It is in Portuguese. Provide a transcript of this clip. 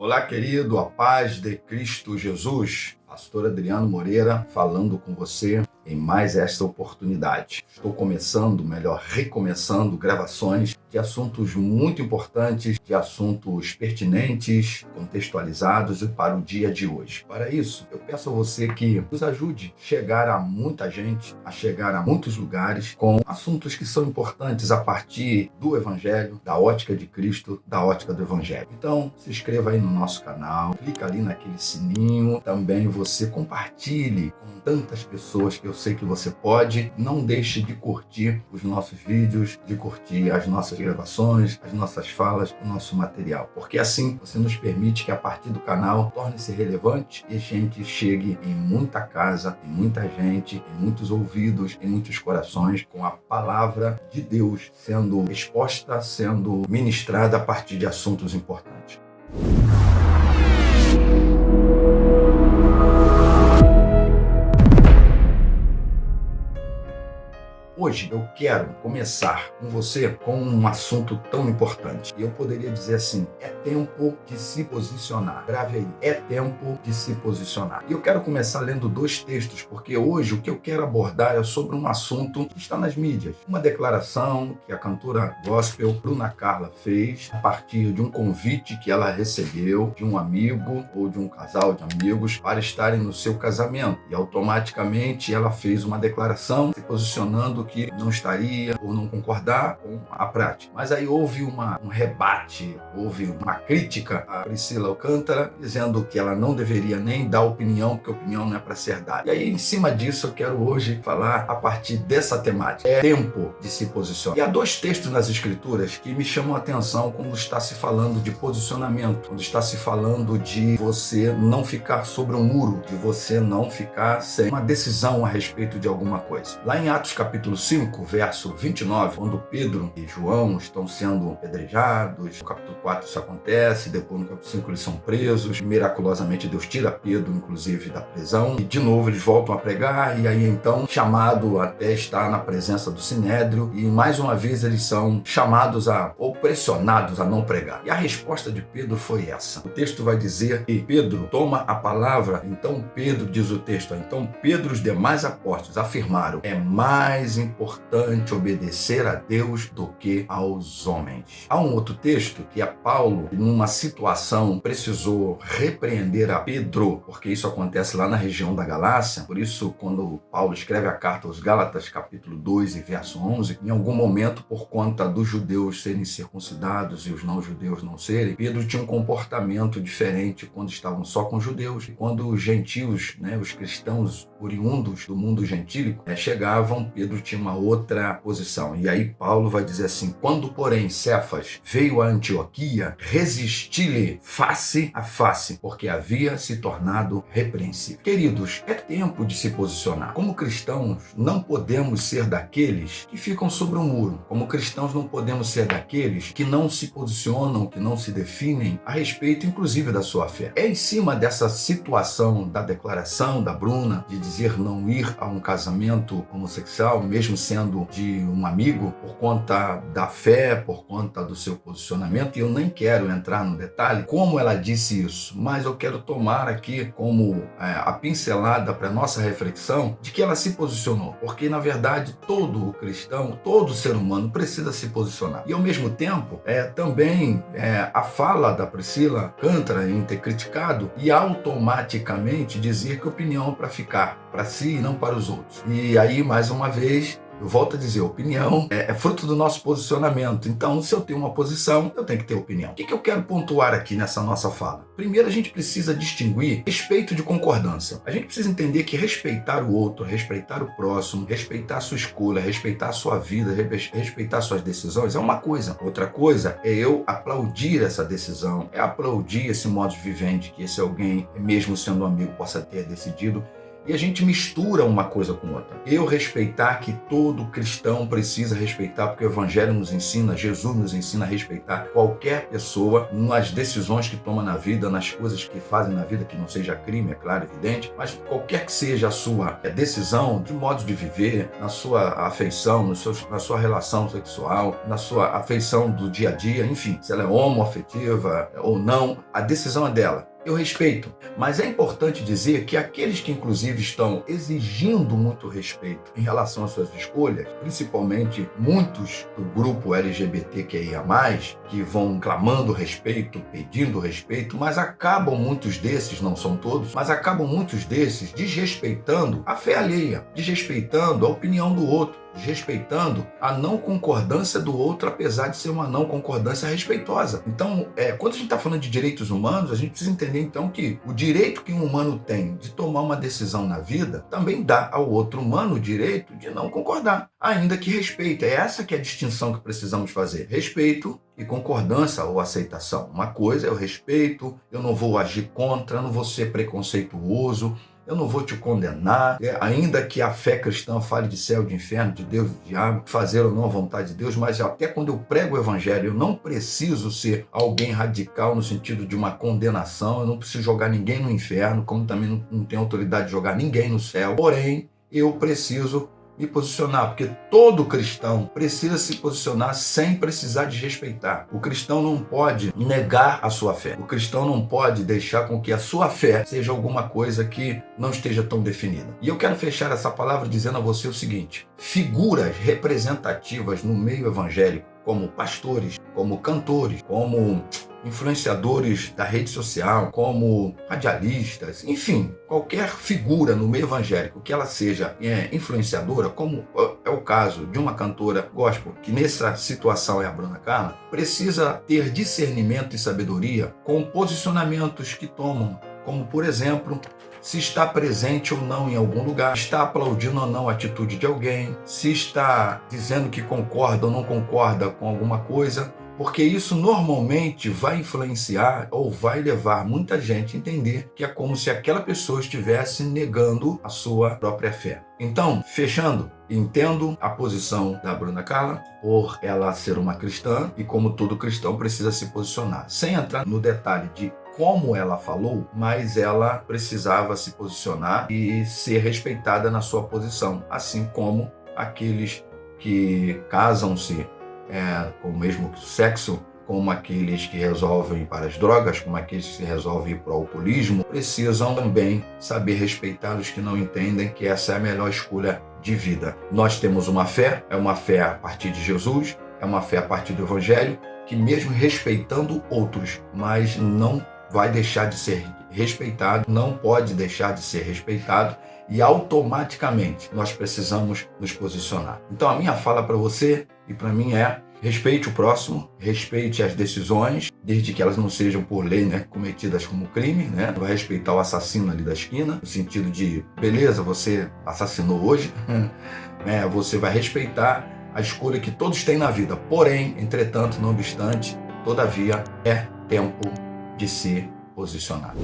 Olá, querido, a paz de Cristo Jesus. Pastor Adriano Moreira falando com você em mais esta oportunidade. Estou recomeçando gravações de assuntos muito importantes, de assuntos pertinentes, contextualizados e para o dia de hoje. Para isso, eu peço a você que nos ajude a chegar a muita gente, a chegar a muitos lugares com assuntos que são importantes a partir do Evangelho, da ótica de Cristo, da ótica do Evangelho. Então, se inscreva aí no nosso canal, clica ali naquele sininho, também você compartilhe com tantas pessoas que eu sei que você pode. Não deixe de curtir os nossos vídeos, de curtir as nossas gravações, as nossas falas, o nosso material, porque assim você nos permite que a partir do canal torne-se relevante e a gente chegue em muita casa, em muita gente, em muitos ouvidos, em muitos corações, com a palavra de Deus sendo exposta, sendo ministrada a partir de assuntos importantes. Hoje eu quero começar com você com um assunto tão importante. E eu poderia dizer assim, é tempo de se posicionar. Grave aí, é tempo de se posicionar. E eu quero começar lendo dois textos, porque hoje o que eu quero abordar é sobre um assunto que está nas mídias. Uma declaração que a cantora gospel Bruna Carla fez a partir de um convite que ela recebeu de um amigo ou de um casal de amigos para estarem no seu casamento. E automaticamente ela fez uma declaração se posicionando que não estaria ou não concordar com a prática. Mas aí houve um rebate, houve uma crítica a Priscila Alcântara, dizendo que ela não deveria nem dar opinião, porque opinião não é para ser dada. E aí, em cima disso, eu quero hoje falar a partir dessa temática. É tempo de se posicionar. E há dois textos nas Escrituras que me chamam a atenção quando está se falando de posicionamento, quando está se falando de você não ficar sobre um muro, de você não ficar sem uma decisão a respeito de alguma coisa. Lá em Atos capítulo 5, verso 29, quando Pedro e João estão sendo apedrejados, no capítulo 4 isso acontece, depois no capítulo 5 eles são presos, miraculosamente Deus tira Pedro, inclusive, da prisão, e de novo eles voltam a pregar, e aí então, chamado até estar na presença do Sinédrio, e mais uma vez eles são chamados ou pressionados a não pregar. E a resposta de Pedro foi essa. O texto vai dizer que Pedro toma a palavra, então Pedro, diz o texto, então Pedro e os demais apóstolos afirmaram, é mais importante obedecer a Deus do que aos homens. Há um outro texto que é Paulo, numa situação, precisou repreender a Pedro, porque isso acontece lá na região da Galácia. Por isso, quando Paulo escreve a carta aos Gálatas, capítulo 2 e verso 11, em algum momento, por conta dos judeus serem circuncidados e os não-judeus não serem, Pedro tinha um comportamento diferente quando estavam só com os judeus. E quando os gentios, os cristãos oriundos do mundo gentílico, chegavam, Pedro tinha uma outra posição. E aí Paulo vai dizer assim, quando porém Cefas veio a Antioquia, resisti-lhe face a face, porque havia se tornado repreensível. Queridos, é tempo de se posicionar. Como cristãos, não podemos ser daqueles que ficam sobre um muro. Como cristãos, não podemos ser daqueles que não se posicionam, que não se definem a respeito, inclusive, da sua fé. É em cima dessa situação da declaração da Bruna, de dizer não ir a um casamento homossexual, mesmo sendo de um amigo, por conta da fé, por conta do seu posicionamento, e eu nem quero entrar no detalhe como ela disse isso, mas eu quero tomar aqui como a pincelada para nossa reflexão de que ela se posicionou, porque na verdade todo cristão, todo ser humano precisa se posicionar. E ao mesmo tempo, também a fala da Priscila Alcântara em ter criticado e automaticamente dizer que opinião é para ficar para si e não para os outros. E aí, mais uma vez, eu volto a dizer, opinião é fruto do nosso posicionamento. Então, se eu tenho uma posição, eu tenho que ter opinião. O que eu quero pontuar aqui nessa nossa fala? Primeiro, a gente precisa distinguir respeito de concordância. A gente precisa entender que respeitar o outro, respeitar o próximo, respeitar a sua escolha, respeitar a sua vida, respeitar suas decisões é uma coisa. Outra coisa é eu aplaudir essa decisão, é aplaudir esse modo de vivente que esse alguém, mesmo sendo um amigo, possa ter decidido. E a gente mistura uma coisa com outra. Eu respeitar que todo cristão precisa respeitar, porque o Evangelho nos ensina, Jesus nos ensina a respeitar qualquer pessoa nas decisões que toma na vida, nas coisas que fazem na vida, que não seja crime, é claro, evidente, mas qualquer que seja a sua decisão, de modo de viver, na sua afeição, na sua relação sexual, na sua afeição do dia a dia, enfim, se ela é homoafetiva ou não, a decisão é dela. Eu respeito, mas é importante dizer que aqueles que inclusive estão exigindo muito respeito em relação às suas escolhas, principalmente muitos do grupo LGBTQIA+, que vão clamando respeito, pedindo respeito, mas acabam muitos desses, não são todos, mas acabam muitos desses desrespeitando a fé alheia, desrespeitando a opinião do outro, desrespeitando a não concordância do outro, apesar de ser uma não concordância respeitosa. Então, quando a gente está falando de direitos humanos, a gente precisa entender então que o direito que um humano tem de tomar uma decisão na vida também dá ao outro humano o direito de não concordar, ainda que respeite. É essa que é a distinção que precisamos fazer. Respeito e concordância ou aceitação. Uma coisa é o respeito, eu não vou agir contra, eu não vou ser preconceituoso, eu não vou te condenar, ainda que a fé cristã fale de céu, de inferno, de Deus, de diabo, fazer ou não a vontade de Deus, mas até quando eu prego o evangelho, eu não preciso ser alguém radical no sentido de uma condenação, eu não preciso jogar ninguém no inferno, como também não tenho autoridade de jogar ninguém no céu, porém, eu preciso me posicionar, porque todo cristão precisa se posicionar sem precisar desrespeitar. O cristão não pode negar a sua fé. O cristão não pode deixar com que a sua fé seja alguma coisa que não esteja tão definida. E eu quero fechar essa palavra dizendo a você o seguinte: figuras representativas no meio evangélico, como pastores, como cantores, como influenciadores da rede social, como radialistas, enfim, qualquer figura no meio evangélico que ela seja influenciadora, como é o caso de uma cantora gospel, que nessa situação é a Bruna Carla, precisa ter discernimento e sabedoria com posicionamentos que tomam, como por exemplo, se está presente ou não em algum lugar, está aplaudindo ou não a atitude de alguém, se está dizendo que concorda ou não concorda com alguma coisa, porque isso normalmente vai influenciar ou vai levar muita gente a entender que é como se aquela pessoa estivesse negando a sua própria fé. Então, fechando, entendo a posição da Bruna Carla por ela ser uma cristã e como todo cristão precisa se posicionar, sem entrar no detalhe de como ela falou, mas ela precisava se posicionar e ser respeitada na sua posição, assim como aqueles que casam-se com o mesmo sexo, como aqueles que resolvem ir para as drogas, como aqueles que resolvem ir para o alcoolismo, precisam também saber respeitar os que não entendem que essa é a melhor escolha de vida. Nós temos uma fé, é uma fé a partir de Jesus, é uma fé a partir do Evangelho, que mesmo respeitando outros, mas não vai deixar de ser respeitado, não pode deixar de ser respeitado, e automaticamente nós precisamos nos posicionar. Então a minha fala para você e para mim é: respeite o próximo, respeite as decisões, desde que elas não sejam por lei, cometidas como crime, Vai respeitar o assassino ali da esquina, no sentido de, beleza, você assassinou hoje, você vai respeitar a escolha que todos têm na vida. Porém, entretanto, não obstante, todavia, é tempo de se posicionar.